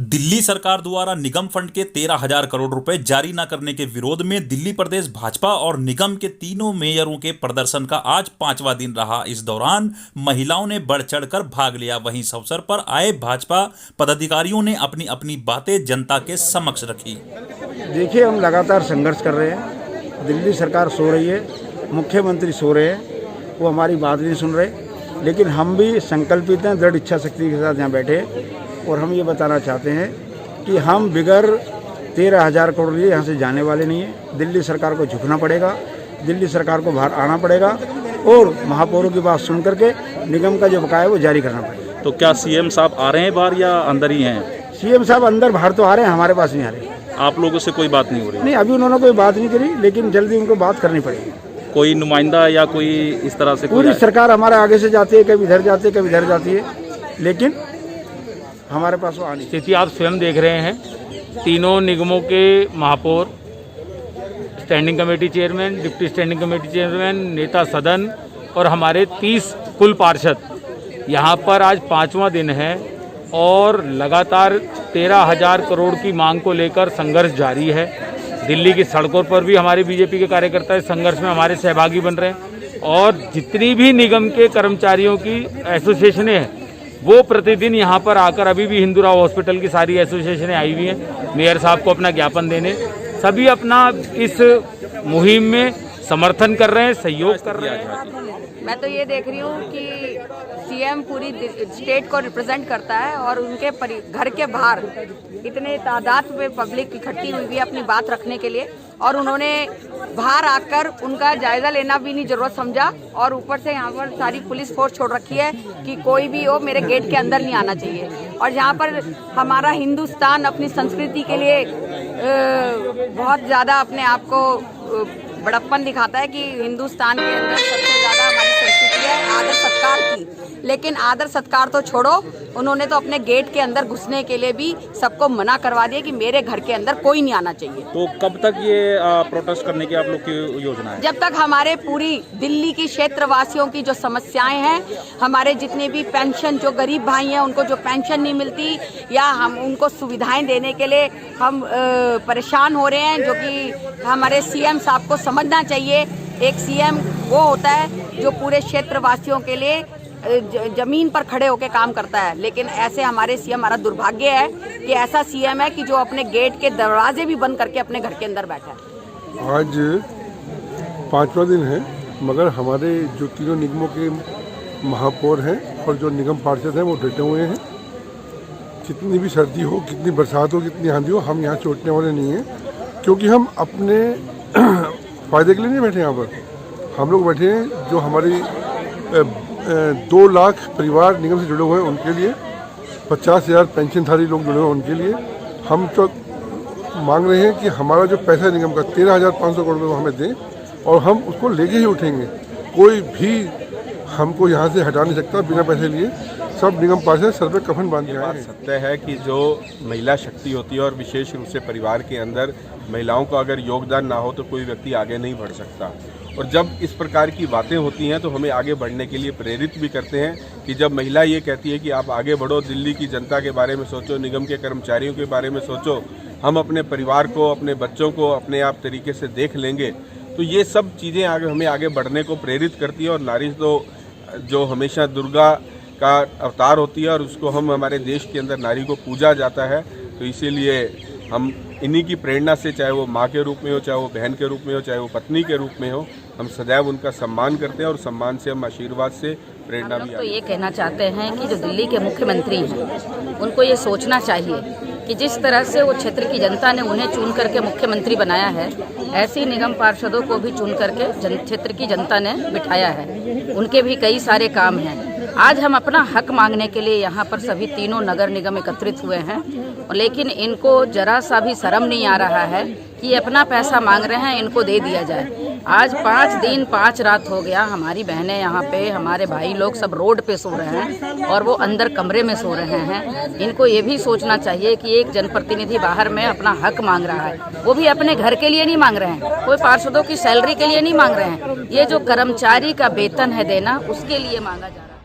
दिल्ली सरकार द्वारा निगम फंड के 13,000 करोड़ रुपए जारी न करने के विरोध में दिल्ली प्रदेश भाजपा और निगम के तीनों मेयरों के प्रदर्शन का आज 5वां दिन रहा। इस दौरान महिलाओं ने बढ़ चढ़कर भाग लिया। वहीं इस अवसर पर आए भाजपा पदाधिकारियों ने अपनी अपनी बातें जनता के समक्ष रखी। देखिए, हम लगातार संघर्ष कर रहे हैं। दिल्ली सरकार सो रही है, मुख्यमंत्री सो रहे हैं, वो हमारी बात नहीं सुन रहे, लेकिन हम भी संकल्पित हैं, दृढ़ इच्छा शक्ति के साथ यहाँ बैठे। और हम ये बताना चाहते हैं कि हम बिगर 13,000 करोड़ लिए यहाँ से जाने वाले नहीं हैं। दिल्ली सरकार को झुकना पड़ेगा, दिल्ली सरकार को बाहर आना पड़ेगा और महापौरों की बात सुन करके निगम का जो बकाया है वो जारी करना पड़ेगा। तो क्या सीएम साहब आ रहे हैं बाहर या अंदर ही हैं? सीएम साहब अंदर बाहर तो आ रहे हैं, हमारे पास नहीं आ रहे। आप लोगों से कोई बात नहीं हो रही? नहीं, अभी उन्होंने कोई बात नहीं करी, लेकिन जल्दी उनको बात करनी पड़ेगी। कोई नुमाइंदा या कोई इस तरह से? पूरी सरकार हमारे आगे से जाती है, कभी इधर जाती है, कभी इधर जाती है, लेकिन हमारे पास वो आनी। स्थिति आप स्वयं देख रहे हैं। तीनों निगमों के महापौर, standing committee chairman, deputy standing committee chairman, नेता सदन और हमारे 30 कुल पार्षद यहाँ पर आज 5वां दिन है और लगातार 13,000 करोड़ की मांग को लेकर संघर्ष जारी है। दिल्ली की सड़कों पर भी हमारे बीजेपी के कार्यकर्ता इस संघर्ष में हमारे सहभागी बन रहे हैं और जितनी भी निगम के कर्मचारियों की एसोसिएशनें हैं वो प्रतिदिन यहाँ पर आकर, अभी भी हिंदूराव हॉस्पिटल की सारी एसोसिएशनें आई हुई हैं मेयर साहब को अपना ज्ञापन देने। सभी अपना इस मुहिम में समर्थन कर रहे हैं, सहयोग कर रहे हैं। मैं तो ये देख रही हूँ कि सीएम पूरी स्टेट को रिप्रेजेंट करता है और उनके घर के बाहर इतने तादाद में पब्लिक इकट्ठी हुई है अपनी बात रखने के लिए, और उन्होंने बाहर आकर उनका जायजा लेना भी नहीं जरूरत समझा और ऊपर से यहाँ पर सारी पुलिस फोर्स छोड़ रखी है कि कोई भी हो मेरे गेट के अंदर नहीं आना चाहिए। और यहाँ पर हमारा हिंदुस्तान अपनी संस्कृति के लिए बहुत ज़्यादा अपने आप को बड़प्पन दिखाता है कि हिंदुस्तान के अंदर सबसे ज़्यादा हमारी संस्कृति है आदर सत्कार की। लेकिन आदर सत्कार तो छोड़ो, उन्होंने तो अपने गेट के अंदर घुसने के लिए भी सबको मना करवा दिया कि मेरे घर के अंदर कोई नहीं आना चाहिए। तो कब तक ये प्रोटेस्ट करने की आप लोग की योजना है? जब तक हमारे पूरी दिल्ली की क्षेत्रवासियों की जो समस्याएं हैं, हमारे जितने भी पेंशन, जो गरीब भाई हैं उनको जो पेंशन नहीं मिलती या हम उनको सुविधाएं देने के लिए हम परेशान हो रहे हैं, जो कि हमारे सीएम साहब को समझना चाहिए। एक सीएम वो होता है जो पूरे क्षेत्रवासियों के लिए जमीन पर खड़े होकर काम करता है, लेकिन ऐसे हमारे सीएम, हमारा दुर्भाग्य है कि ऐसा सीएम है कि जो अपने गेट के दरवाजे भी बंद करके अपने घर के अंदर बैठा है। आज 5वां दिन है, मगर हमारे जो तीनों निगमों के महापौर हैं और जो निगम पार्षद हैं वो डटे हुए हैं। कितनी भी सर्दी हो, कितनी बरसात हो, कितनी आंधी हो, हम यहाँ छोड़ने वाले नहीं हैं, क्योंकि हम अपने फायदे के लिए नहीं बैठे यहाँ पर। हम लोग बैठे हैं जो हमारी 2 लाख परिवार निगम से जुड़े हुए हैं उनके लिए, 50,000 पेंशनधारी लोग जुड़े हुए हैं उनके लिए। हम तो मांग रहे हैं कि हमारा जो पैसा निगम का 13,500 करोड़ रुपये हमें दें और हम उसको लेके ही उठेंगे। कोई भी हमको यहाँ से हटा नहीं सकता बिना पैसे लिए। सब निगम पार्षद सर पे कफन बांध के आए हैं। सत्य है कि जो महिला शक्ति होती है और विशेष रूप से परिवार के अंदर महिलाओं का अगर योगदान ना हो तो कोई व्यक्ति आगे नहीं बढ़ सकता। और जब इस प्रकार की बातें होती हैं तो हमें आगे बढ़ने के लिए प्रेरित भी करते हैं कि जब महिला ये कहती है कि आप आगे बढ़ो, दिल्ली की जनता के बारे में सोचो, निगम के कर्मचारियों के बारे में सोचो, हम अपने परिवार को, अपने बच्चों को अपने आप तरीके से देख लेंगे, तो ये सब चीज़ें हमें आगे बढ़ने को प्रेरित करती है। और नारी तो जो हमेशा दुर्गा का अवतार होती है और उसको हम हमारे देश के अंदर नारी को पूजा जाता है, तो इसीलिए हम इन्हीं की प्रेरणा से, चाहे वो माँ के रूप में हो, चाहे वो बहन के रूप में हो, चाहे वो पत्नी के रूप में हो, हम सदैव उनका सम्मान करते हैं और सम्मान से हम आशीर्वाद से प्रेरणा भी। तो ये कहना चाहते हैं कि जो दिल्ली के मुख्यमंत्री हैं उनको ये सोचना चाहिए कि जिस तरह से वो क्षेत्र की जनता ने उन्हें चुन करके मुख्यमंत्री बनाया है, ऐसे ही निगम पार्षदों को भी चुन करके क्षेत्र की जनता ने बिठाया है। उनके भी कई सारे काम हैं। आज हम अपना हक मांगने के लिए यहाँ पर सभी तीनों नगर निगम एकत्रित हुए हैं, लेकिन इनको जरा सा भी शर्म नहीं आ रहा है कि अपना पैसा मांग रहे हैं, इनको दे दिया जाए। आज 5 दिन 5 रात हो गया, हमारी बहनें यहाँ पे, हमारे भाई लोग सब रोड पे सो रहे हैं और वो अंदर कमरे में सो रहे हैं। इनको ये भी सोचना चाहिए कि एक जनप्रतिनिधि बाहर में अपना हक मांग रहा है, वो भी अपने घर के लिए नहीं मांग रहे हैं, कोई पार्षदों की सैलरी के लिए नहीं मांग रहे हैं, ये जो कर्मचारी का वेतन है देना, उसके लिए मांगा जा रहा है।